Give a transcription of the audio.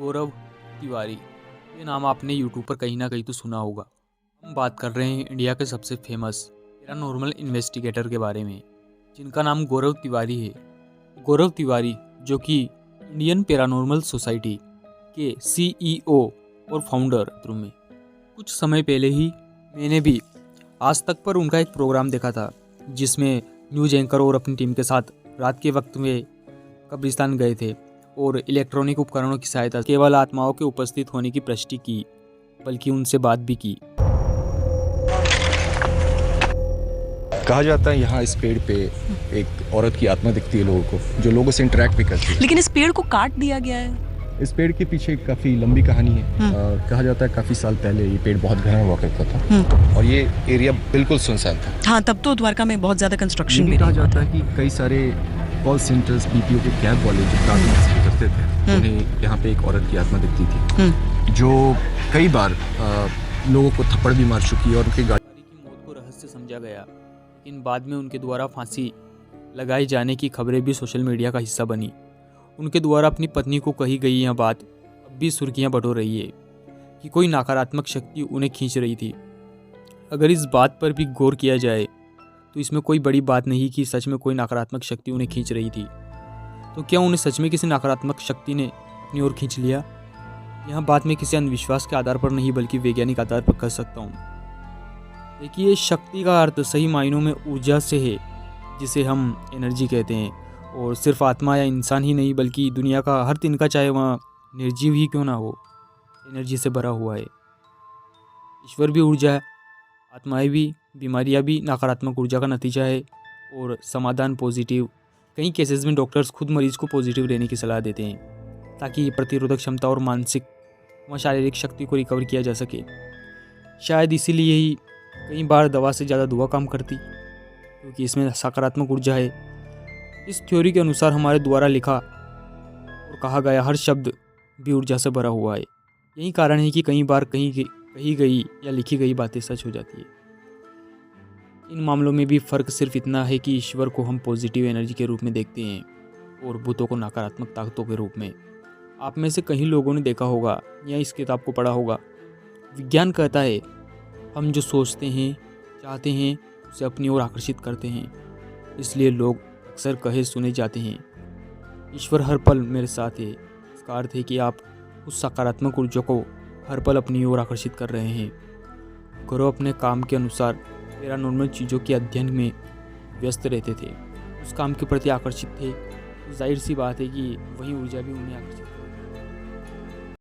गौरव तिवारी। ये नाम आपने यूट्यूब पर कहीं ना कहीं तो सुना होगा। हम बात कर रहे हैं इंडिया के सबसे फेमस पैरानॉर्मल इन्वेस्टिगेटर के बारे में, जिनका नाम गौरव तिवारी है। गौरव तिवारी जो कि इंडियन पैरानॉर्मल सोसाइटी के सीईओ और फाउंडर में। कुछ समय पहले ही मैंने भी आज तक पर उनका एक प्रोग्राम देखा था, जिसमें न्यूज एंकर और अपनी टीम के साथ रात के वक्त में कब्रिस्तान गए थे और इलेक्ट्रॉनिक उपकरणों की सहायता से केवल आत्माओं के उपस्थित होने की पुष्टि की, बल्कि उनसे बात भी की। कहा जाता है यहाँ इस पेड़ पे एक औरत की आत्मा दिखती है लोगों को, जो लोगों से इंटरेक्ट भी करती है। लेकिन इस पेड़ को काट दिया गया है। इस पेड़ के पीछे काफ़ी लंबी कहानी है। कहा जाता है काफ़ी साल पहले ये पेड़ बहुत घना हुआ करता था और ये एरिया बिल्कुल सुनसान था। हाँ, तब तो द्वारका में बहुत ज़्यादा कंस्ट्रक्शन भी कहा जाता है कि कई सारे कॉल सेंटर्स बीपीओ के कैब वाले जो ट्रैवल करते थे, उन्हें यहाँ पे एक औरत की आत्मा दिखती थी, जो कई बार लोगों को थप्पड़ भी मार चुकी है और उनकी गाड़ी की मौत को रहस्य समझा गया, लेकिन बाद में उनके द्वारा फांसी लगाए जाने की खबरें भी सोशल मीडिया का हिस्सा बनी। उनके द्वारा अपनी पत्नी को कही गई यह बात अब भी सुर्खियां बटोर रही है कि कोई नकारात्मक शक्ति उन्हें खींच रही थी। अगर इस बात पर भी गौर किया जाए तो इसमें कोई बड़ी बात नहीं कि सच में कोई नकारात्मक शक्ति उन्हें खींच रही थी। तो क्या उन्हें सच में किसी नकारात्मक शक्ति ने अपनी ओर खींच लिया? यह बात मैं किसी अंधविश्वास के आधार पर नहीं बल्कि वैज्ञानिक आधार पर कर सकता हूँ। देखिए, शक्ति का अर्थ सही मायनों में ऊर्जा से है, जिसे हम एनर्जी कहते हैं। और सिर्फ आत्मा या इंसान ही नहीं बल्कि दुनिया का हर तिनका, चाहे वह निर्जीव ही क्यों ना हो, एनर्जी से भरा हुआ है। ईश्वर भी ऊर्जा है, आत्माएं भी, बीमारियां भी नकारात्मक ऊर्जा का नतीजा है और समाधान पॉजिटिव। कई केसेस में डॉक्टर्स खुद मरीज को पॉजिटिव रहने की सलाह देते हैं ताकि प्रतिरोधक क्षमता और मानसिक व शारीरिक शक्ति को रिकवर किया जा सके। शायद इसीलिए ही कई बार दवा से ज़्यादा दुआ काम करती, क्योंकि इसमें सकारात्मक ऊर्जा है। इस थ्योरी के अनुसार हमारे द्वारा लिखा और कहा गया हर शब्द भी ऊर्जा से भरा हुआ है। यही कारण है कि कई बार कही गई या लिखी गई बातें सच हो जाती है। इन मामलों में भी फ़र्क सिर्फ इतना है कि ईश्वर को हम पॉजिटिव एनर्जी के रूप में देखते हैं और भूतों को नकारात्मक ताकतों के रूप में। आप में से कई लोगों ने देखा होगा या इस किताब को पढ़ा होगा। विज्ञान कहता है हम जो सोचते हैं, चाहते हैं, उसे अपनी ओर आकर्षित करते हैं। इसलिए लोग अक्सर कहे सुने जाते हैं, ईश्वर हर पल मेरे साथ है। इसका अर्थ है कि आप उस सकारात्मक ऊर्जा को हर पल अपनी ओर आकर्षित कर रहे हैं। गौरव अपने काम के अनुसार पैरानॉर्मल चीज़ों के अध्ययन में व्यस्त रहते थे, उस काम के प्रति आकर्षित थे। जाहिर सी बात है कि वही ऊर्जा भी उन्हें आकर्षित